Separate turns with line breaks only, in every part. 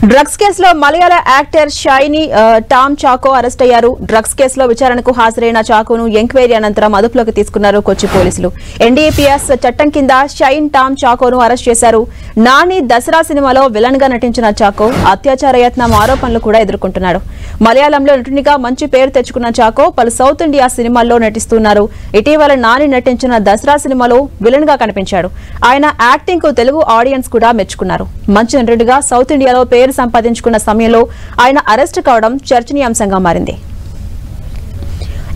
Drugs కేసులో మలయాళ actor Shine Tom Chacko arrest అయ్యారు. డ్రగ్స్ కేసులో విచారణకు హాజరైన చాకోను ఎంక్వైరీ అనంతరం అదుపులోకి తీసుకున్నారు కొచ్చి పోలీసులు. ఎన్డీపీఎస్ చట్టం కింద షైన్ టామ్ చాకోను అరెస్ట్ చేశారు. నాని దసరా సినిమాలో విలన్ గా నటించిన చాకో అత్యాచార యత్నం ఆరోపణలు కూడా ఎదుర్కొంటున్నాడు. మలయాళంలో నటునిగా మంచి పేరు తెచ్చుకున్న చాకో పలు సౌత్ ఇండియా సినిమాల్లో నటిస్తున్నారు. ఇటీవల నాని నటించిన దసరా సినిమాలో విలన్ గా కనిపించాడు. ఆయన యాక్టింగ్ కు తెలుగు ఆడియన్స్ కూడా మెచ్చుకున్నారు. మంచి నటుడిగా సౌత్ ఇండియాలో పేరు సంపాదించుకున్న సమయంలో ఆయన అరెస్ట్ కావడం చర్చనీయాంశంగా మారింది.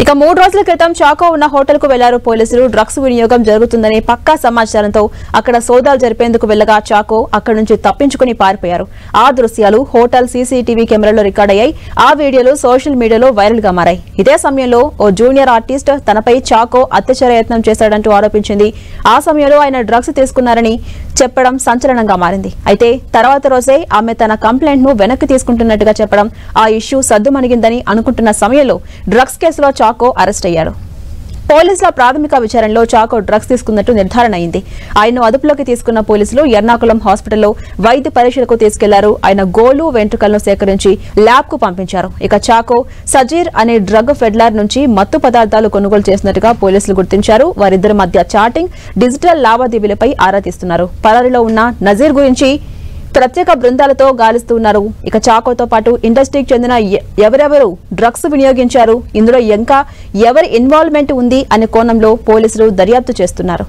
ఇక 3 రోజుల క్రితం చాకో ఉన్న హోటల్ కు వెళ్లారు పోలీసులు. డ్రగ్స్ వినియోగం జరుగుతుందని పక్కా సమాచారంతో అక్కడ సోదాలు జరిపేందుకు వెళ్లగా చాకో అక్కడి నుంచి తప్పించుకుని పారిపోయారు. ఆ దృశ్యాలు హోటల్ సీసీటీవీ కెమెరాలో రికార్డ్ అయ్యాయి. ఆ వీడియోలు సోషల్ మీడియాలో వైరల్ గా మారాయి. ఇదే సమయంలో ఓ జూనియర్ ఆర్టిస్ట్ తనపై చాకో అత్యాచార యత్నం చేశాడంటూ ఆరోపించింది. ఆ సమయంలో ఆయన డ్రగ్స్ తీసుకున్నారని చెప్పడం సంచలనంగా మారింది. అయితే తర్వాత రోజే ఆమె తన కంప్లైంట్ ను వెనక్కి తీసుకుంటున్నట్టుగా చెప్పడం ఆ ఇష్యూ సద్దుమణిగిందని అనుకుంటున్న సమయంలో డ్రగ్స్ కేసులో చాకో అరెస్ట్ అయ్యాడు. పోలీసుల ప్రాథమిక విచారణలో చాకో డ్రగ్స్ తీసుకున్నట్టు నిర్ధారణ అయింది. ఆయన్ను అదుపులోకి తీసుకున్న పోలీసులు ఎర్నాకుళం హాస్పిటల్లో వైద్య పరీక్షలకు తీసుకెళ్లారు. ఆయన గోలు వెంట్రుకలను సేకరించి ల్యాబ్ కు పంపించారు. ఇక చాకో సజీర్ అనే డ్రగ్ ఫెడ్లర్ నుంచి మత్తు పదార్థాలు కొనుగోలు చేసినట్టుగా పోలీసులు గుర్తించారు. వారిద్దరి మధ్య చాటింగ్, డిజిటల్ లావాదేవీలపై ఆరా తీస్తున్నారు. పరారీలో ఉన్న నజీర్ గురించి ప్రత్యేక బృందాలతో గాలిస్తున్నారు. ఇక చాకోతో పాటు ఇండస్ట్రీకి చెందిన ఎవరెవరు డ్రగ్స్ వినియోగించారు, ఇందులో ఇంకా ఎవరి ఇన్వాల్వ్మెంట్ ఉంది అనే కోణంలో పోలీసులు దర్యాప్తు చేస్తున్నారు.